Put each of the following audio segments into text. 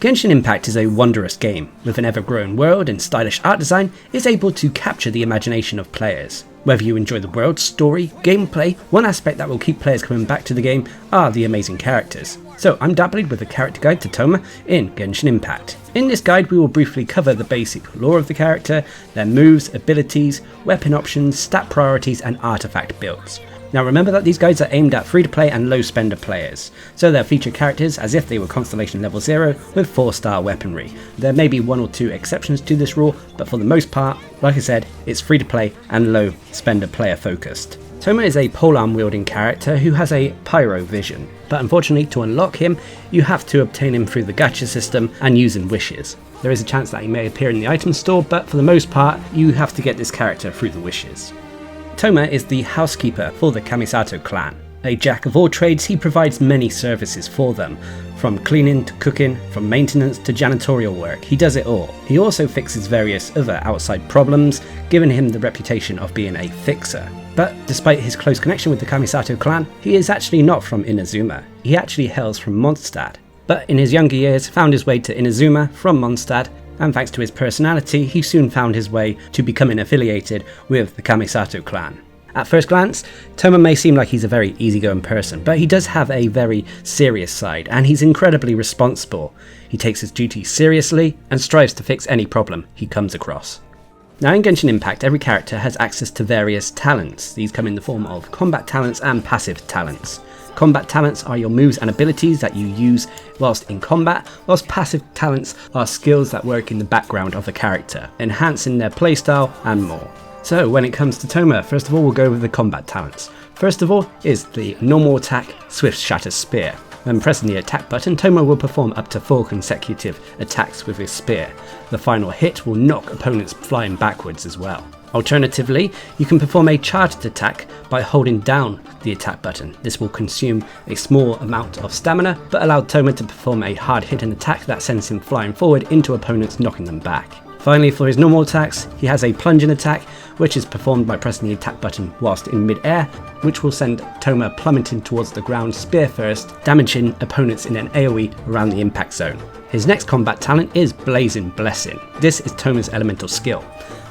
Genshin Impact is a wondrous game, with an ever-growing world and stylish art design is able to capture the imagination of players. Whether you enjoy the world, story, gameplay, one aspect that will keep players coming back to the game are the amazing characters. So I'm Darcblade with a character guide to Thoma in Genshin Impact. In this guide we will briefly cover the basic lore of the character, their moves, abilities, weapon options, stat priorities and artifact builds. Now remember that these guides are aimed at free-to-play and low-spender players, so they'll feature characters as if they were Constellation level 0 with 4-star weaponry. There may be one or two exceptions to this rule, but for the most part, like I said, it's free-to-play and low-spender player focused. Thoma is a polearm wielding character who has a pyro vision, but unfortunately to unlock him, you have to obtain him through the gacha system and using wishes. There is a chance that he may appear in the item store, but for the most part, you have to get this character through the wishes. Thoma is the housekeeper for the Kamisato clan. A jack of all trades, he provides many services for them, from cleaning to cooking, from maintenance to janitorial work, he does it all. He also fixes various other outside problems, giving him the reputation of being a fixer. But despite his close connection with the Kamisato clan, he is actually not from Inazuma, he actually hails from Mondstadt. But in his younger years found his way to Inazuma from Mondstadt, and thanks to his personality, he soon found his way to becoming affiliated with the Kamisato clan. At first glance, Thoma may seem like he's a very easygoing person, but he does have a very serious side, and he's incredibly responsible. He takes his duties seriously, and strives to fix any problem he comes across. Now in Genshin Impact, every character has access to various talents. These come in the form of combat talents and passive talents. Combat talents are your moves and abilities that you use whilst in combat, whilst passive talents are skills that work in the background of the character, enhancing their playstyle and more. So when it comes to Thoma, first of all we'll go with the combat talents. First of all is the normal attack Swift Shatter Spear. When pressing the attack button, Thoma will perform up to 4 consecutive attacks with his spear. The final hit will knock opponents flying backwards as well. Alternatively, you can perform a charged attack by holding down the attack button. This will consume a small amount of stamina, but allow Thoma to perform a hard hitting attack that sends him flying forward into opponents, knocking them back. Finally, for his normal attacks, he has a plunging attack, which is performed by pressing the attack button whilst in mid-air, which will send Thoma plummeting towards the ground spear first, damaging opponents in an AoE around the impact zone. His next combat talent is Blazing Blessing. This is Thoma's elemental skill.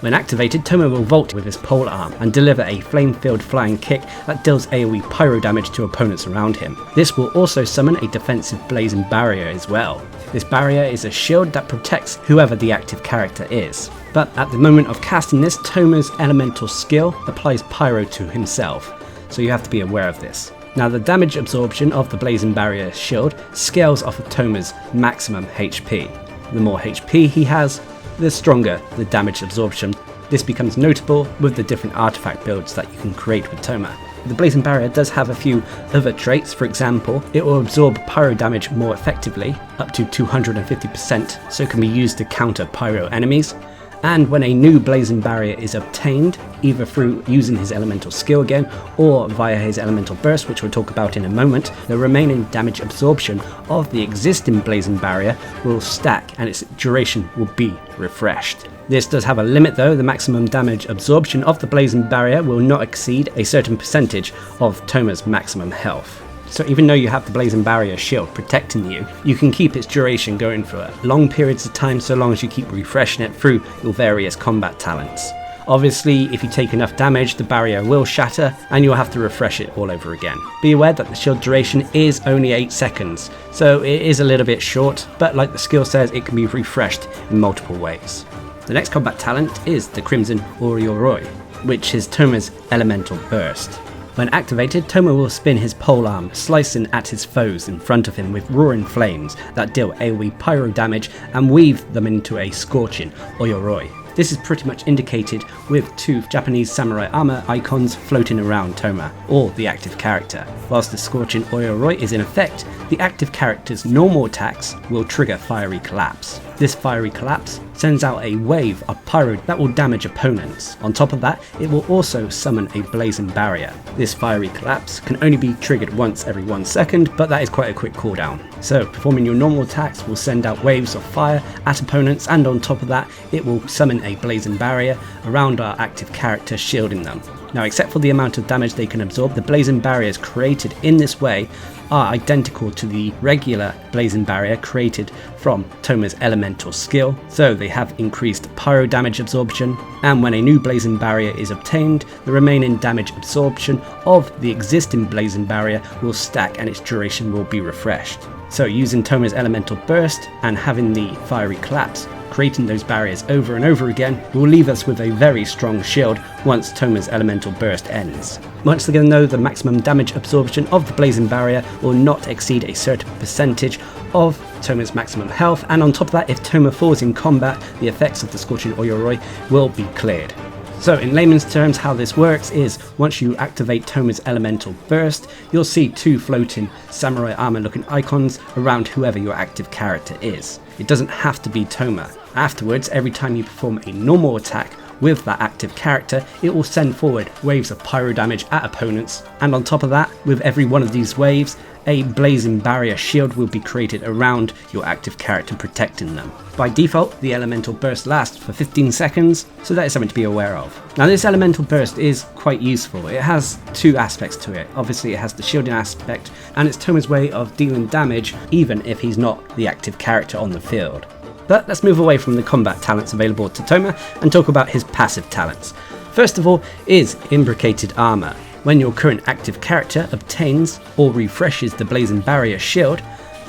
When activated, Thoma will vault with his polearm and deliver a flame-filled flying kick that deals AoE pyro damage to opponents around him. This will also summon a defensive blazing barrier as well. This barrier is a shield that protects whoever the active character is. But at the moment of casting this, Thoma's elemental skill applies pyro to himself, so you have to be aware of this. Now the damage absorption of the blazing barrier shield scales off of Thoma's maximum HP. The more HP he has, the stronger the damage absorption. This becomes notable with the different artifact builds that you can create with Thoma. The Blazing Barrier does have a few other traits. For example, it will absorb pyro damage more effectively, up to 250%, so it can be used to counter pyro enemies. And when a new Blazing Barrier is obtained, either through using his elemental skill again or via his elemental burst, which we'll talk about in a moment, the remaining damage absorption of the existing Blazing Barrier will stack and its duration will be refreshed. This does have a limit though. The maximum damage absorption of the Blazing Barrier will not exceed a certain percentage of Thoma's maximum health. So even though you have the Blazing Barrier shield protecting you, you can keep its duration going for long periods of time so long as you keep refreshing it through your various combat talents. Obviously, if you take enough damage, the barrier will shatter and you'll have to refresh it all over again. Be aware that the shield duration is only 8 seconds, so it is a little bit short, but like the skill says, it can be refreshed in multiple ways. The next combat talent is the Crimson Orioroi, which is Thoma's elemental burst. When activated, Thoma will spin his polearm, slicing at his foes in front of him with roaring flames that deal AoE pyro damage and weave them into a scorching Orioroi. This is pretty much indicated with 2 Japanese samurai armor icons floating around Thoma, or the active character. Whilst the scorching Orioroi is in effect, the active character's normal attacks will trigger Fiery Collapse. This Fiery Collapse sends out a wave of pyro that will damage opponents. On top of that, it will also summon a Blazing Barrier. This Fiery Collapse can only be triggered once every 1 second, but that is quite a quick cooldown. So performing your normal attacks will send out waves of fire at opponents, and on top of that, it will summon a Blazing Barrier around our active character, shielding them. Now, except for the amount of damage they can absorb, the blazing barriers created in this way are identical to the regular blazing barrier created from Thoma's elemental skill, so they have increased pyro damage absorption, and when a new blazing barrier is obtained, the remaining damage absorption of the existing blazing barrier will stack and its duration will be refreshed. So using Thoma's elemental burst and having the fiery collapse, creating those barriers over and over again, will leave us with a very strong shield once Thoma's elemental burst ends. Once again though, the maximum damage absorption of the blazing barrier will not exceed a certain percentage of Thoma's maximum health, and on top of that, if Thoma falls in combat, the effects of the Scorching Oyuroi will be cleared. So in layman's terms, how this works is, once you activate Thoma's elemental burst, you'll see two floating samurai armor looking icons around whoever your active character is. It doesn't have to be Thoma. Afterwards, every time you perform a normal attack with that active character, it will send forward waves of pyro damage at opponents, and on top of that, with every one of these waves, a blazing barrier shield will be created around your active character, protecting them. By default, the elemental burst lasts for 15 seconds, so that is something to be aware of. Now, this elemental burst is quite useful. It has two aspects to it. Obviously, it has the shielding aspect, and it's Thoma's way of dealing damage even if he's not the active character on the field. But let's move away from the combat talents available to Thoma and talk about his passive talents. First of all is Imbricated Armor. When your current active character obtains or refreshes the blazing barrier shield,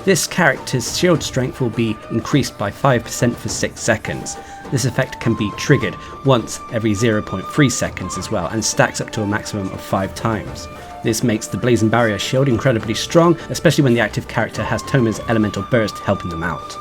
this character's shield strength will be increased by 5% for 6 seconds. This effect can be triggered once every 0.3 seconds as well, and stacks up to a maximum of 5 times. This makes the blazing barrier shield incredibly strong, especially when the active character has Thoma's elemental burst helping them out.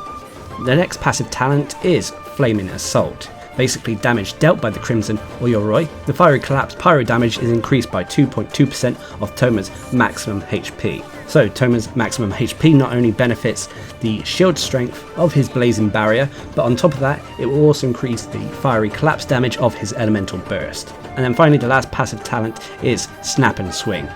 The next passive talent is Flaming Assault. Basically, damage dealt by the Crimson Oyuroi, the fiery collapse pyro damage is increased by 2.2% of Thoma's maximum HP. So Thoma's maximum HP not only benefits the shield strength of his blazing barrier, but on top of that, it will also increase the fiery collapse damage of his elemental burst. And then finally, the last passive talent is Snap and Swing.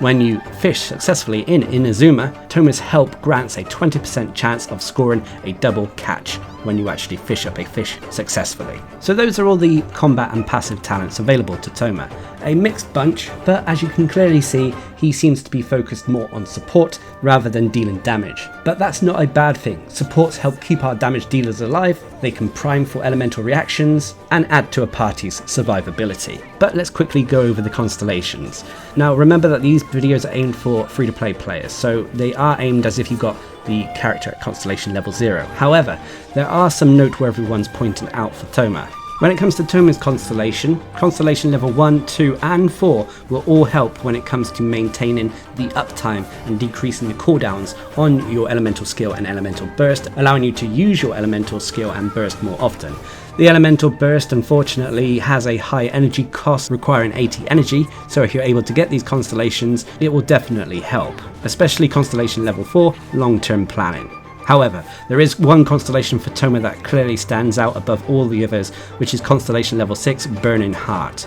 When you fish successfully in Inazuma, Thoma's help grants a 20% chance of scoring a double catch when you actually fish up a fish successfully. So those are all the combat and passive talents available to Thoma. A mixed bunch, but as you can clearly see, he seems to be focused more on support rather than dealing damage. But that's not a bad thing. Supports help keep our damage dealers alive, they can prime for elemental reactions, and add to a party's survivability. But let's quickly go over the constellations. Now remember that these videos are aimed for free-to-play players, so they are aimed as if you got the character at Constellation level 0. However, there are some noteworthy ones pointing out for Thoma. When it comes to Thoma's Constellation, Constellation level 1, 2 and 4 will all help when it comes to maintaining the uptime and decreasing the cooldowns on your elemental skill and elemental burst, allowing you to use your elemental skill and burst more often. The elemental burst unfortunately has a high energy cost requiring 80 energy, so if you're able to get these constellations, it will definitely help, especially Constellation level 4 long-term planning. However, there is one constellation for Thoma that clearly stands out above all the others, which is Constellation level 6 Burning Heart.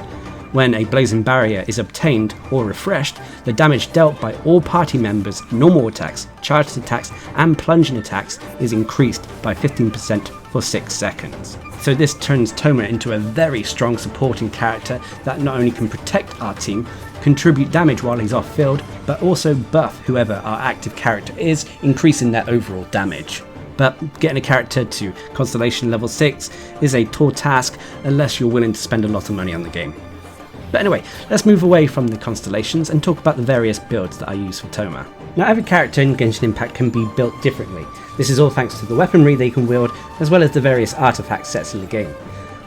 When a blazing barrier is obtained or refreshed, the damage dealt by all party members' normal attacks, charged attacks and plunging attacks is increased by 15% for 6 seconds. So this turns Thoma into a very strong supporting character that not only can protect our team, contribute damage while he's off field, but also buff whoever our active character is, increasing their overall damage. But getting a character to Constellation level 6 is a tall task unless you're willing to spend a lot of money on the game. But anyway, let's move away from the constellations and talk about the various builds that I use for Thoma. Now every character in Genshin Impact can be built differently. This is all thanks to the weaponry they can wield, as well as the various artifact sets in the game.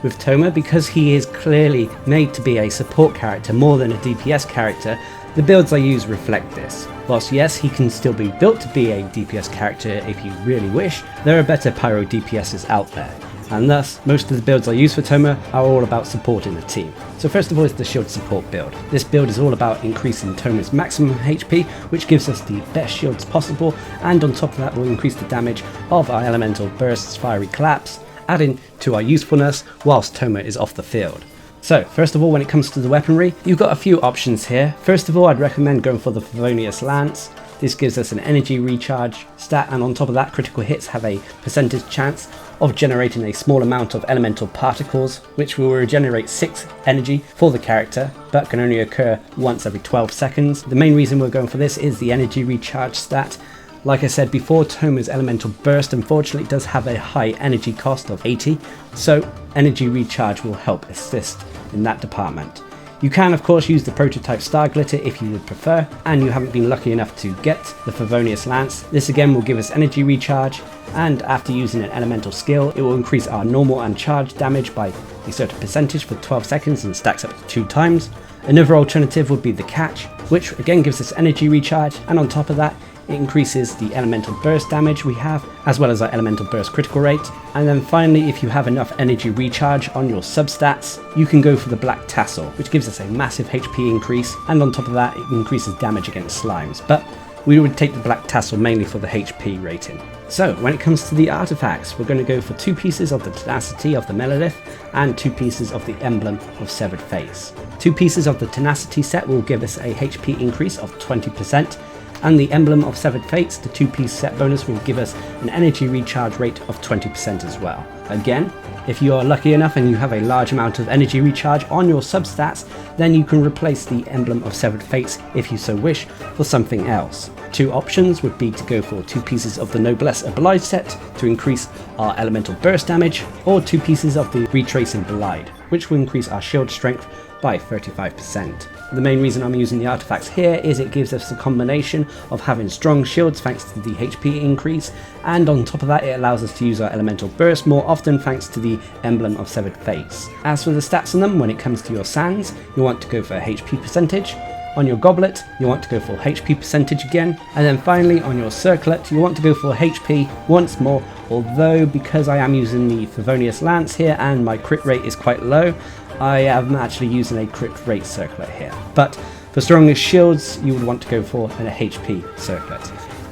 With Thoma, because he is clearly made to be a support character more than a DPS character, the builds I use reflect this. Whilst yes, he can still be built to be a DPS character if you really wish, there are better pyro DPSs out there. And thus, most of the builds I use for Thoma are all about supporting the team. So first of all is the shield support build. This build is all about increasing Thoma's maximum HP, which gives us the best shields possible, and on top of that will increase the damage of our elemental bursts, fiery collapse, adding to our usefulness whilst Thoma is off the field. So first of all, when it comes to the weaponry, you've got a few options here. First of all, I'd recommend going for the Favonius Lance. This gives us an energy recharge stat, and on top of that, critical hits have a percentage chance of generating a small amount of elemental particles, which will regenerate 6 energy for the character, but can only occur once every 12 seconds. The main reason we're going for this is the energy recharge stat. Like I said before, Thoma's elemental burst unfortunately does have a high energy cost of 80, so energy recharge will help assist in that department. You can of course use the prototype star glitter if you would prefer, and you haven't been lucky enough to get the Favonius Lance. This again will give us energy recharge, and after using an elemental skill, it will increase our normal and charge damage by a certain percentage for 12 seconds and stacks up to 2 times. Another alternative would be the catch, which again gives us energy recharge, and on top of that, it increases the elemental burst damage we have, as well as our elemental burst critical rate. And then finally, if you have enough energy recharge on your substats, you can go for the Black Tassel, which gives us a massive HP increase, and on top of that, it increases damage against slimes. But we would take the Black Tassel mainly for the HP rating. So when it comes to the artifacts, we're going to go for 2 pieces of the Tenacity of the Melolith and 2 pieces of the Emblem of Severed Face. 2 pieces of the Tenacity set will give us a HP increase of 20%, and the Emblem of Severed Fates, the 2-piece set bonus, will give us an energy recharge rate of 20% as well. Again, if you are lucky enough and you have a large amount of energy recharge on your substats, then you can replace the Emblem of Severed Fates, if you so wish, for something else. 2 options would be to go for 2 pieces of the Noblesse Oblige set to increase our elemental burst damage, or 2 pieces of the Retracing Blade, which will increase our shield strength by 35%. The main reason I'm using the artifacts here is it gives us a combination of having strong shields thanks to the HP increase, and on top of that it allows us to use our elemental burst more often thanks to the Emblem of Severed Fates. As for the stats on them, when it comes to your sands, you want to go for HP percentage. On your goblet, you want to go for HP percentage again, and then finally on your circlet, you want to go for HP once more, although because I am using the Favonius Lance here and my crit rate is quite low, I am actually using a crit rate circlet here. But for strongest shields, you would want to go for an HP circlet.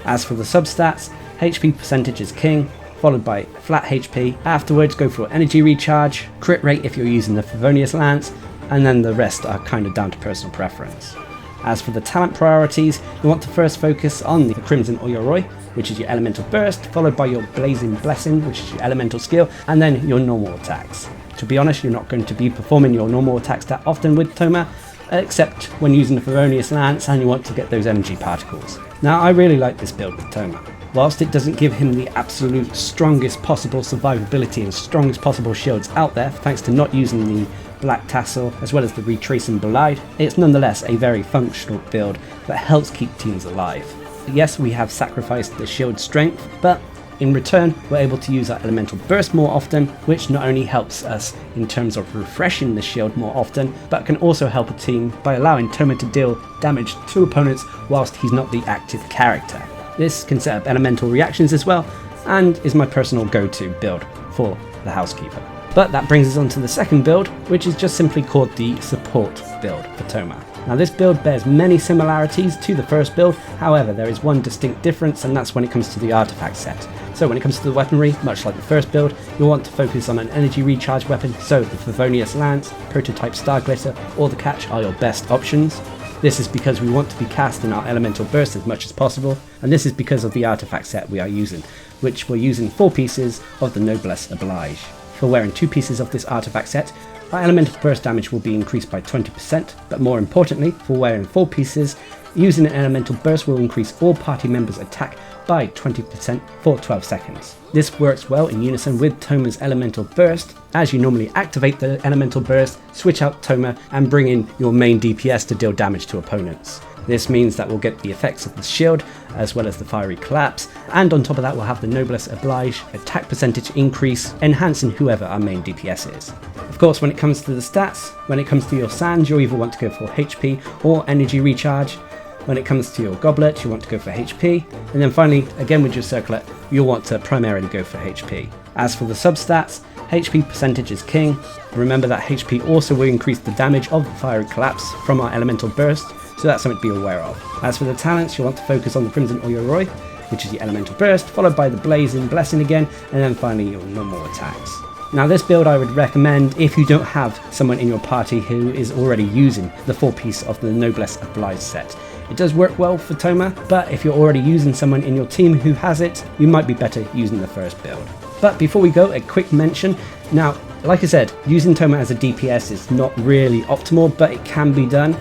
As for the substats, HP percentage is king, followed by flat HP. Afterwards, go for energy recharge, crit rate if you're using the Favonius Lance, and then the rest are kind of down to personal preference. As for the talent priorities, you want to first focus on the Crimson Oyuroi, which is your elemental burst, followed by your Blazing Blessing, which is your elemental skill, and then your normal attacks. To be honest, you're not going to be performing your normal attacks that often with Thoma, except when using the Favonius Lance and you want to get those energy particles. Now, I really like this build with Thoma. Whilst it doesn't give him the absolute strongest possible survivability and strongest possible shields out there, thanks to not using the Black Tassel as well as the Retracing Blade, it's nonetheless a very functional build that helps keep teams alive. Yes, we have sacrificed the shield strength, but in return, we're able to use our elemental burst more often, which not only helps us in terms of refreshing the shield more often, but can also help a team by allowing Thoma to deal damage to opponents whilst he's not the active character. This can set up elemental reactions as well, and is my personal go-to build for the Housekeeper. But that brings us on to the second build, which is just simply called the Support build for Thoma. Now this build bears many similarities to the first build, however there is one distinct difference, and that's when it comes to the artifact set. So when it comes to the weaponry, much like the first build, you'll want to focus on an energy recharge weapon, so the Favonius Lance, prototype Star Glitter, or the Catch are your best options. This is because we want to be casting our elemental burst as much as possible, and this is because of the artifact set we are using, which we're using 4 pieces of the Noblesse Oblige. For wearing 2 pieces of this artifact set, our elemental burst damage will be increased by 20%, but more importantly, for wearing 4 pieces, using an elemental burst will increase all party members' attack by 20% for 12 seconds. This works well in unison with Thoma's elemental burst, as you normally activate the elemental burst, switch out Thoma, and bring in your main DPS to deal damage to opponents. This means that we'll get the effects of the shield, as well as the fiery collapse, and on top of that we'll have the Noblesse Oblige attack percentage increase, enhancing whoever our main DPS is. Of course, when it comes to the stats, when it comes to your sands, you'll either want to go for HP or energy recharge. When it comes to your goblet, you want to go for HP, and then finally, again with your circlet, you'll want to primarily go for HP. As for the substats, HP percentage is king. Remember that HP also will increase the damage of the fiery collapse from our elemental burst, so that's something to be aware of. As for the talents, you'll want to focus on the Crimson Oyuroi, which is your elemental burst, followed by the Blazing Blessing again, and then finally your normal attacks. Now this build I would recommend if you don't have someone in your party who is already using the 4 piece of the Noblesse Oblige set. It does work well for Thoma, but if you're already using someone in your team who has it, you might be better using the first build. But before we go, a quick mention. Now, like I said, using Thoma as a DPS is not really optimal, but it can be done.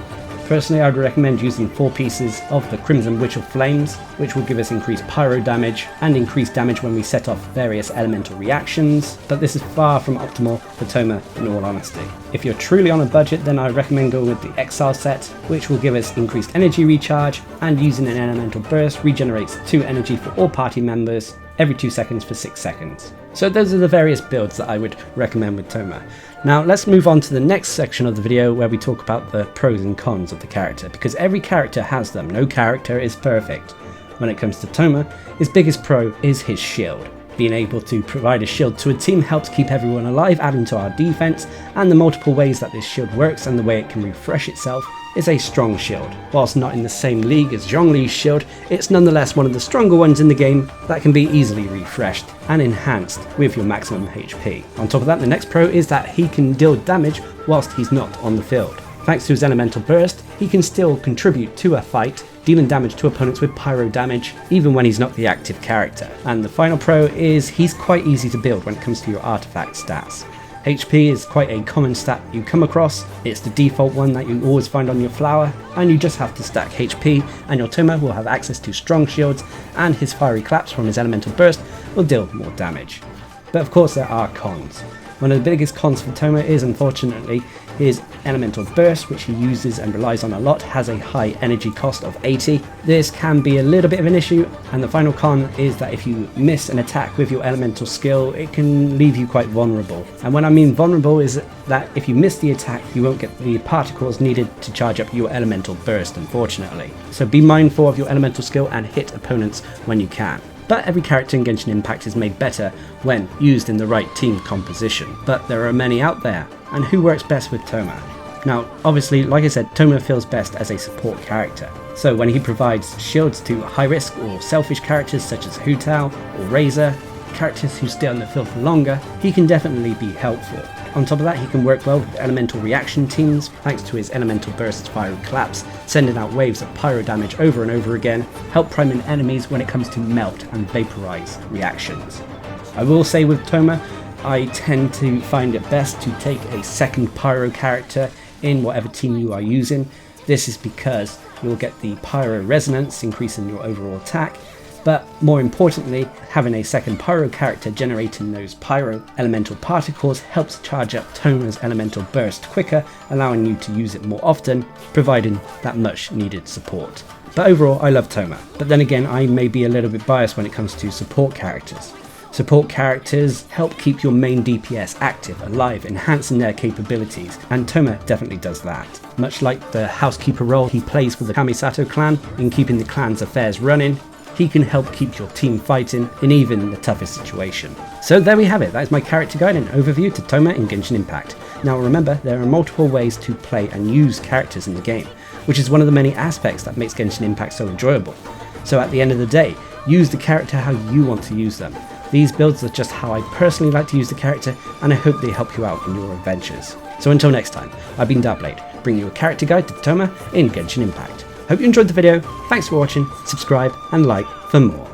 Personally, I would recommend using 4 pieces of the Crimson Witch of Flames, which will give us increased pyro damage and increased damage when we set off various elemental reactions, but this is far from optimal for Thoma in all honesty. If you're truly on a budget, then I recommend going with the Exile set, which will give us increased energy recharge, and using an elemental burst regenerates 2 energy for all party members every 2 seconds for 6 seconds. So those are the various builds that I would recommend with Thoma. Now let's move on to the next section of the video where we talk about the pros and cons of the character, because every character has them. No character is perfect. When it comes to Thoma, his biggest pro is his shield. Being able to provide a shield to a team helps keep everyone alive, adding to our defense, and the multiple ways that this shield works and the way it can refresh itself is a strong shield. Whilst not in the same league as Zhongli's shield, it's nonetheless one of the stronger ones in the game that can be easily refreshed and enhanced with your maximum HP. On top of that, the next pro is that he can deal damage whilst he's not on the field. Thanks to his elemental burst, he can still contribute to a fight, dealing damage to opponents with pyro damage, even when he's not the active character. And the final pro is he's quite easy to build when it comes to your artifact stats. HP is quite a common stat you come across. It's the default one that you always find on your flower, and you just have to stack HP and your Thoma will have access to strong shields, and his fiery claps from his elemental burst will deal more damage. But of course there are cons. One of the biggest cons for Thoma is unfortunately his elemental burst, which he uses and relies on a lot, has a high energy cost of 80. This can be a little bit of an issue, and the final con is that if you miss an attack with your elemental skill, it can leave you quite vulnerable. And when I mean vulnerable is that if you miss the attack, you won't get the particles needed to charge up your elemental burst, unfortunately. So be mindful of your elemental skill and hit opponents when you can. But every character in Genshin Impact is made better when used in the right team composition. But there are many out there, and who works best with Thoma? Now, obviously, like I said, Thoma feels best as a support character. So when he provides shields to high risk or selfish characters such as Hu Tao or Razor, characters who stay on the field for longer, he can definitely be helpful. On top of that, he can work well with elemental reaction teams, thanks to his elemental burst's fiery claps, sending out waves of pyro damage over and over again, help priming enemies when it comes to melt and vaporize reactions. I will say with Thoma, I tend to find it best to take a second pyro character in whatever team you are using. This is because you'll get the pyro resonance, increasing your overall attack, but more importantly, having a second pyro character generating those pyro elemental particles helps charge up Thoma's elemental burst quicker, allowing you to use it more often, providing that much needed support. But overall, I love Thoma, but then again, I may be a little bit biased when it comes to support characters. Support characters help keep your main DPS active, alive, enhancing their capabilities, and Thoma definitely does that. Much like the housekeeper role he plays for the Kamisato clan in keeping the clan's affairs running, he can help keep your team fighting in even the toughest situation. So there we have it, that is my character guide and overview to Thoma in Genshin Impact. Now remember, there are multiple ways to play and use characters in the game, which is one of the many aspects that makes Genshin Impact so enjoyable. So at the end of the day, use the character how you want to use them. These builds are just how I personally like to use the character, and I hope they help you out in your adventures. So until next time, I've been Darcblade, bringing you a character guide to Thoma in Genshin Impact. Hope you enjoyed the video, thanks for watching, subscribe and like for more.